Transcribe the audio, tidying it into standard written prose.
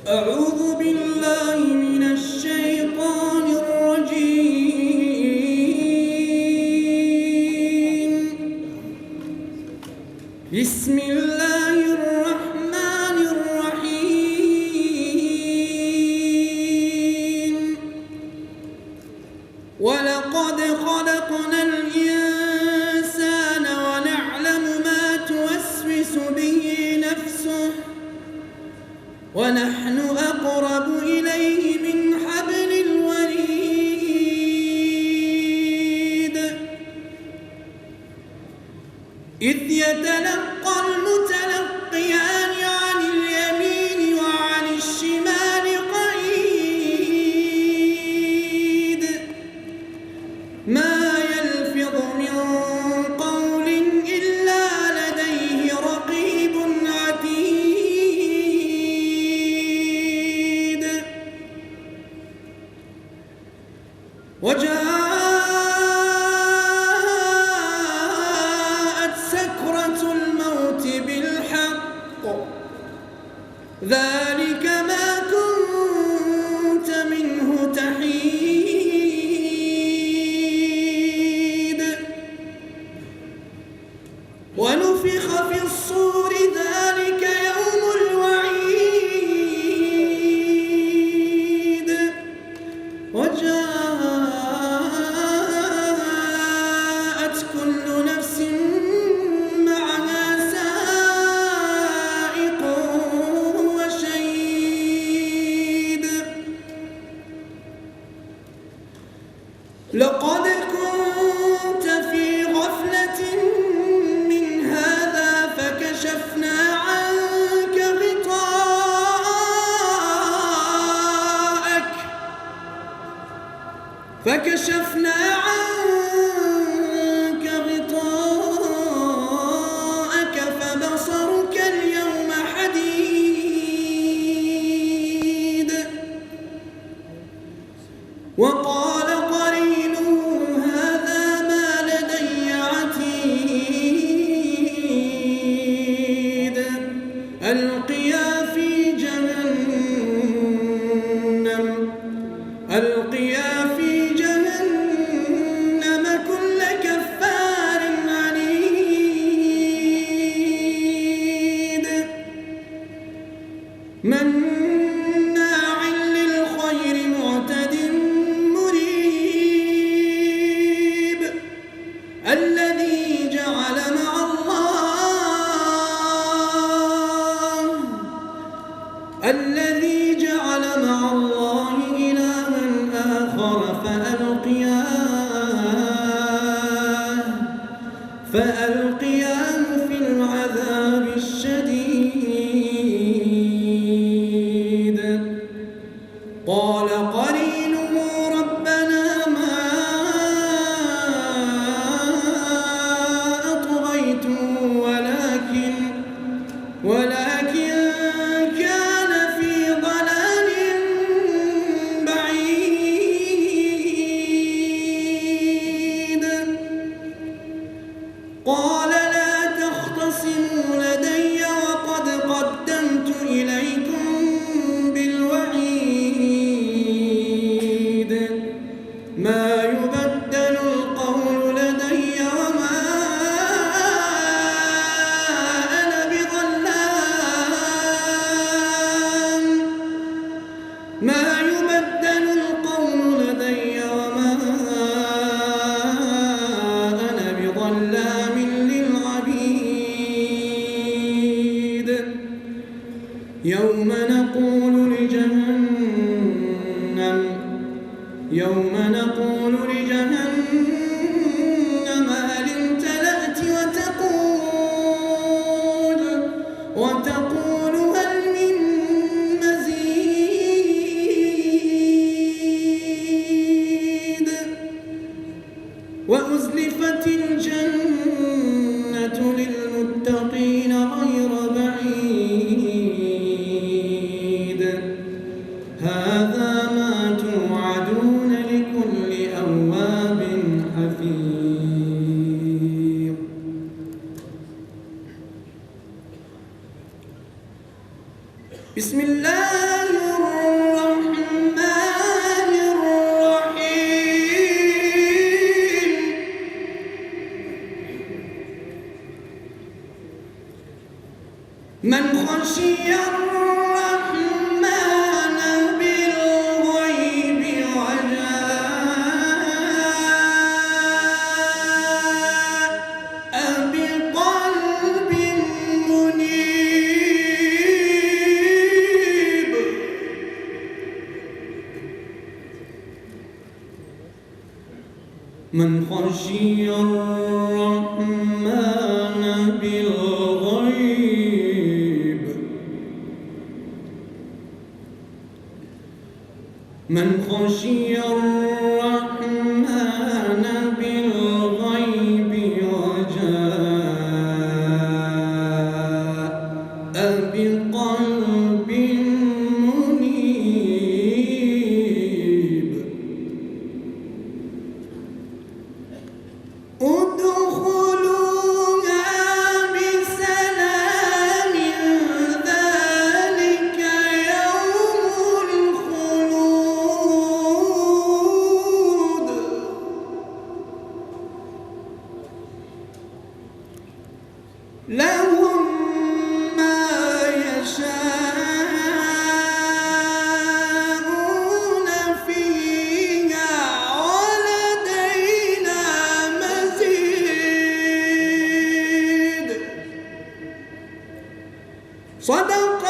أعوذ بالله من الشيطان الرجيم. بسم الله الرحمن الرحيم. ولقد خلقنا الإنسان ونعلم ما توسوس به نفسه ونحن أقرب إليه من حبل الوريد. إذ يتلقى المتلقيان عن اليمين وعن الشمال قعيد. ما يلفظ من قول إلا لديه رقيب عتيد. وجاءت سكرة الموت بالحق ذلك ما كنت منه تحيد. ونفخ في الصور ذلك يوم الوعيد. وجاءت كل نفس معها سائق وشهيد. لقد كنت في غفلة من هذا فكشفنا عنك غطاءك فبصرك اليوم حديد. وقال قرينه هذا ما لدي عتيد. ألقيا في جهنم كل كفار عنيد. مناع للخير معتد مريب. الذي جعل مع الله إلها آخر فألقياه في العذاب الشديد. قال قرينه ربنا ما أطغيته ولكن كان في ضلال بعيد. قال لا تختصموا لدي وقد قدمت إليكم بالوعيد. ما يبدل القول لدي وما أنا بظلام للعبيد. يوم نقول لجهنم هل امتلأت وتقول هل من مزيد. وأزلفت الجنة للمتقين غير بعيد. هذا ما توعدون لكل أواب حفيظ. بسم الله من خشي الرحمن بالغيب من خشي الرحمن بالغيب وجاء بقلب منيب ادخلوها بسلام ذلك يوم الخلود لهم ما يشاءون فيها ولدينا مزيد. صدق